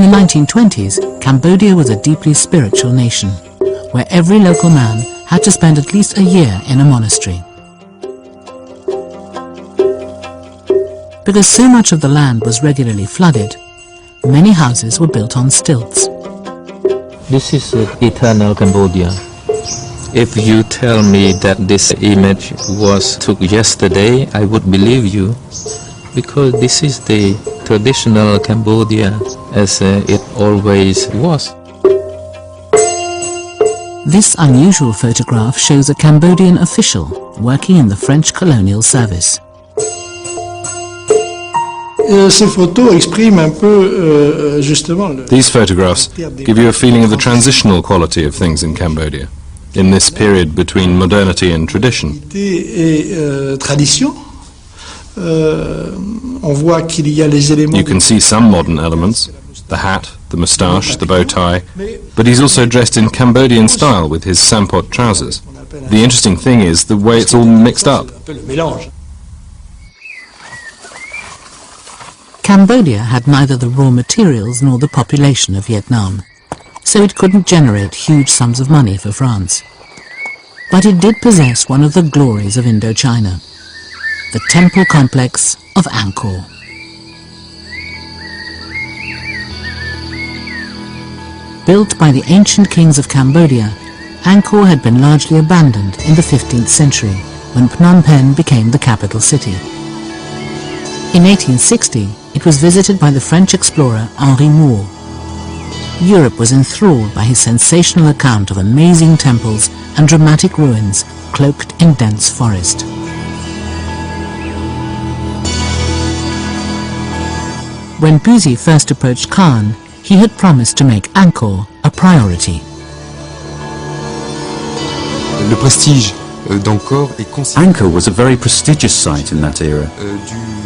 the 1920s, Cambodia was a deeply spiritual nation, where every local man had to spend at least a year in a monastery. Because so much of the land was regularly flooded, many houses were built on stilts. This is eternal Cambodia. If you tell me that this image was took yesterday, I would believe you, because this is the traditional Cambodia as it always was. This unusual photograph shows a Cambodian official working in the French colonial service. These photographs give you a feeling of the transitional quality of things in Cambodia, in this period between modernity and tradition. You can see some modern elements, the hat, the moustache, the bow tie, but he's also dressed in Cambodian style with his sampot trousers. The interesting thing is the way it's all mixed up. Cambodia had neither the raw materials nor the population of Vietnam, so it couldn't generate huge sums of money for France. But it did possess one of the glories of Indochina, the temple complex of Angkor. Built by the ancient kings of Cambodia, Angkor had been largely abandoned in the 15th century when Phnom Penh became the capital city. In 1860, it was visited by the French explorer Henri Moore. Europe was enthralled by his sensational account of amazing temples and dramatic ruins cloaked in dense forest. When Bussy first approached Khan, he had promised to make Angkor a priority. Angkor was a very prestigious site in that era.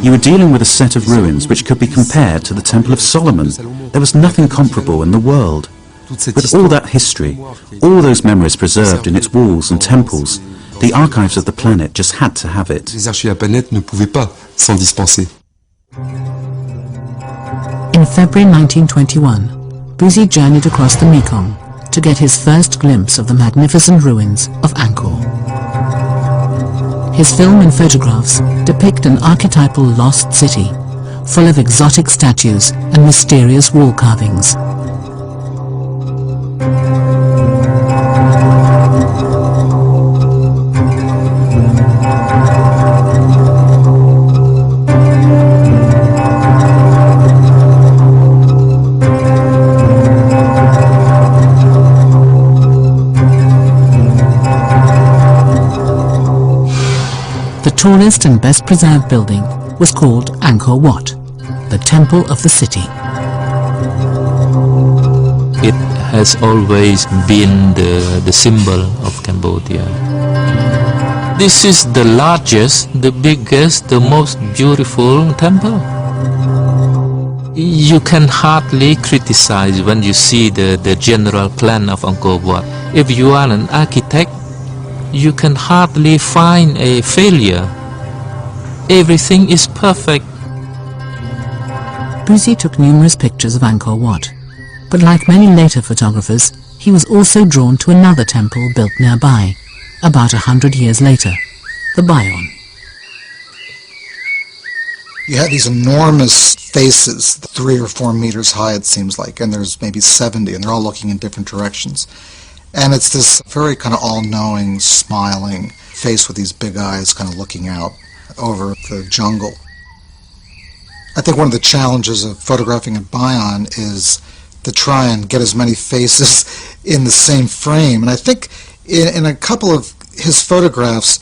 You were dealing with a set of ruins which could be compared to the Temple of Solomon. There was nothing comparable in the world. With all that history, all those memories preserved in its walls and temples, the archives of the planet just had to have it. In February 1921, Bussy journeyed across the Mekong to get his first glimpse of the magnificent ruins of Angkor. His film and photographs depict an archetypal lost city, full of exotic statues and mysterious wall carvings. The tallest and best preserved building was called Angkor Wat, the temple of the city. It has always been the symbol of Cambodia. This is the largest, the biggest, the most beautiful temple. You can hardly criticize when you see the general plan of Angkor Wat. If you are an architect, you can hardly find a failure. Everything is perfect. Bussy took numerous pictures of Angkor Wat, but like many later photographers, he was also drawn to another temple built nearby, about 100 years later, the Bayon. You had these enormous faces, 3 or 4 meters high it seems like, and there's maybe 70, and they're all looking in different directions. And it's this very kind of all-knowing, smiling face with these big eyes kind of looking out over the jungle. I think one of the challenges of photographing at Bayon is to try and get as many faces in the same frame. And I think in a couple of his photographs,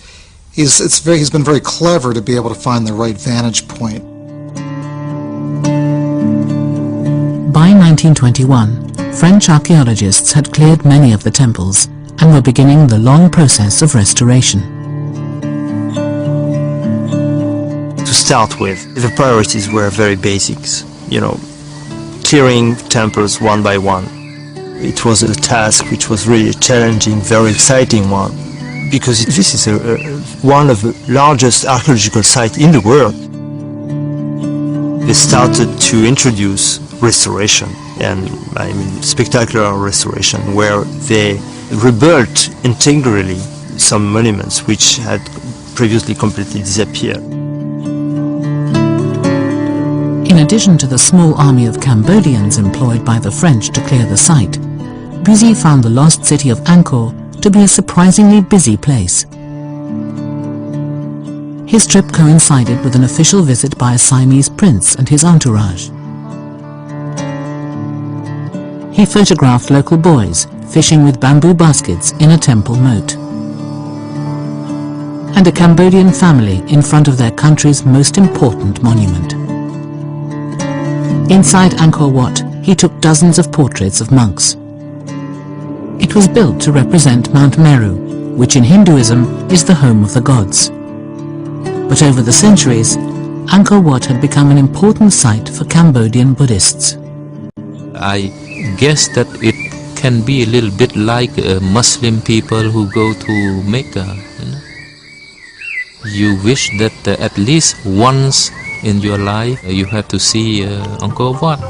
he's been very clever to be able to find the right vantage point. By 1921, French archaeologists had cleared many of the temples and were beginning the long process of restoration. To start with, the priorities were very basics, clearing temples one by one. It was a task which was really challenging, very exciting one, because this is one of the largest archaeological sites in the world. They started to introduce restoration, and I mean spectacular restoration, where they rebuilt integrally some monuments which had previously completely disappeared. In addition to the small army of Cambodians employed by the French to clear the site, Bussy found the lost city of Angkor to be a surprisingly busy place. His trip coincided with an official visit by a Siamese prince and his entourage. He photographed local boys fishing with bamboo baskets in a temple moat, and a Cambodian family in front of their country's most important monument. Inside Angkor Wat, he took dozens of portraits of monks. It was built to represent Mount Meru, which in Hinduism is the home of the gods. But over the centuries, Angkor Wat had become an important site for Cambodian Buddhists. I guess that it can be a little bit like Muslim people who go to Mecca. You wish that at least once in your life you have to see Angkor Wat.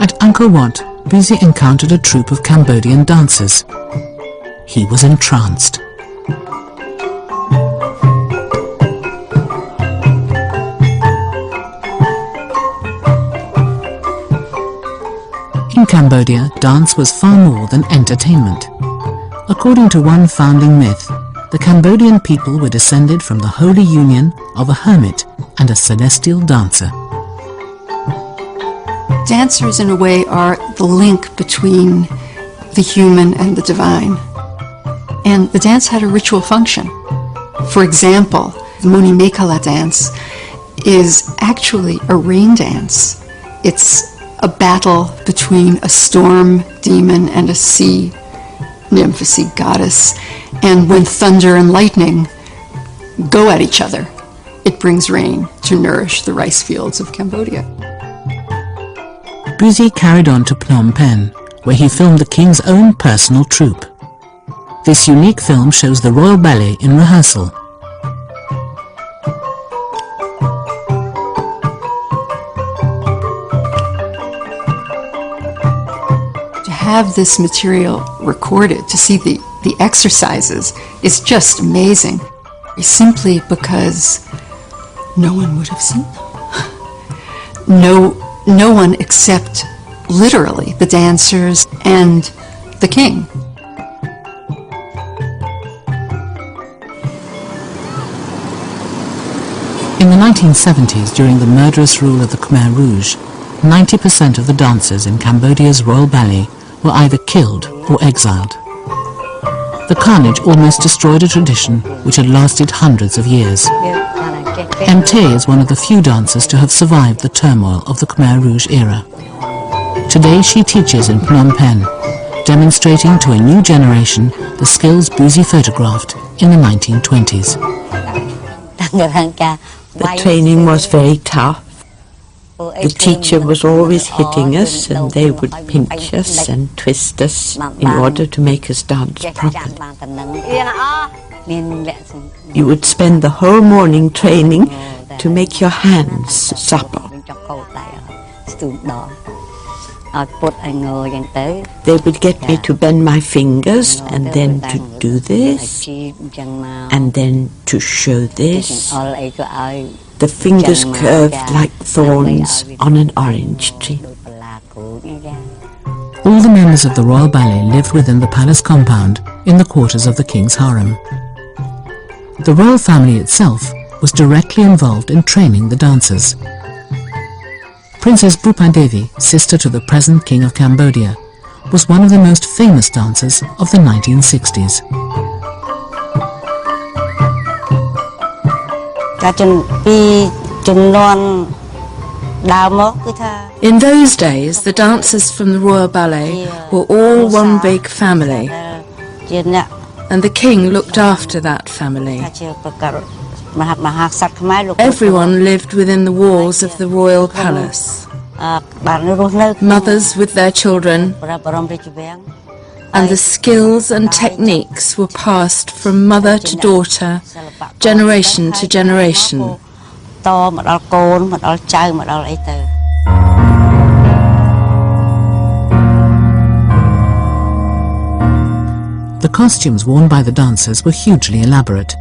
At Angkor Wat, Bussy encountered a troupe of Cambodian dancers. He was entranced. In Cambodia, dance was far more than entertainment. According to one founding myth, the Cambodian people were descended from the holy union of a hermit and a celestial dancer. Dancers, in a way, are the link between the human and the divine. And the dance had a ritual function. For example, the Muni Mekala dance is actually a rain dance. It's a battle between a storm demon and a sea nymph, a sea goddess. And when thunder and lightning go at each other, it brings rain to nourish the rice fields of Cambodia. Bussy carried on to Phnom Penh, where he filmed the king's own personal troupe. This unique film shows the royal ballet in rehearsal. To have this material recorded, to see the exercises, is just amazing. Simply because no one would have seen them. No one except, literally, the dancers and the king. In the 1970s, during the murderous rule of the Khmer Rouge, 90% of the dancers in Cambodia's royal ballet were either killed or exiled. The carnage almost destroyed a tradition which had lasted hundreds of years. Tay is one of the few dancers to have survived the turmoil of the Khmer Rouge era. Today she teaches in Phnom Penh, demonstrating to a new generation the skills Bussy photographed in the 1920s. The training was very tough. The teacher was always hitting us, and they would pinch us and twist us in order to make us dance properly. You would spend the whole morning training to make your hands supple. They would get me to bend my fingers, and then to do this, and then to show this. The fingers curved like thorns on an orange tree. All the members of the royal ballet lived within the palace compound in the quarters of the king's harem. The royal family itself was directly involved in training the dancers. Princess Bhupa Devi, sister to the present King of Cambodia, was one of the most famous dancers of the 1960s. In those days, the dancers from the Royal Ballet were all one big family, and the king looked after that family. Everyone lived within the walls of the royal palace. Mothers with their children, and the skills and techniques were passed from mother to daughter, generation to generation. The costumes worn by the dancers were hugely elaborate.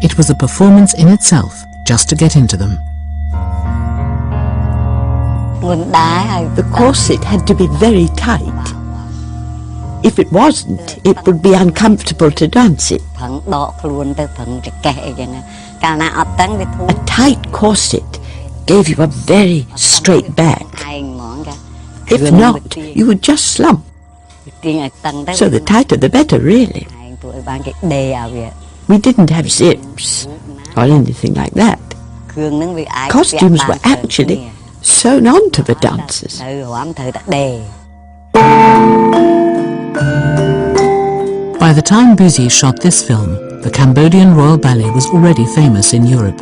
It was a performance in itself just to get into them. The corset had to be very tight. If it wasn't, it would be uncomfortable to dance it. A tight corset gave you a very straight back. If not, you would just slump. So the tighter the better, really. We didn't have zips or anything like that. Costumes were actually sewn onto the dancers. By the time Buzy shot this film, the Cambodian Royal Ballet was already famous in Europe,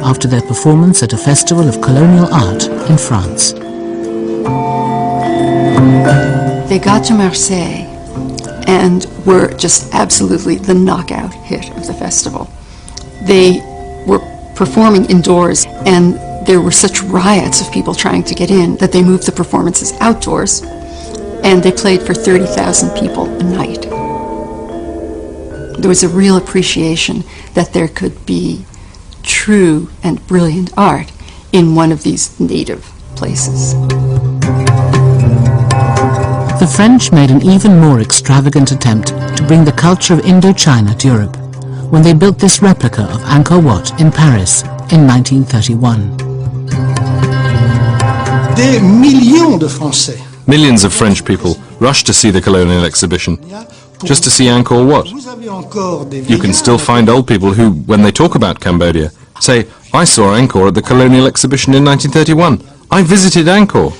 after their performance at a festival of colonial art in France. They got to Marseille and were just absolutely the knockout hit of the festival. They were performing indoors, and there were such riots of people trying to get in that they moved the performances outdoors, and they played for 30,000 people a night. There was a real appreciation that there could be true and brilliant art in one of these native places. The French made an even more extravagant attempt to bring the culture of Indochina to Europe when they built this replica of Angkor Wat in Paris in 1931. Millions of French people rushed to see the colonial exhibition, just to see Angkor Wat. You can still find old people who, when they talk about Cambodia, say, "I saw Angkor at the colonial exhibition in 1931. I visited Angkor."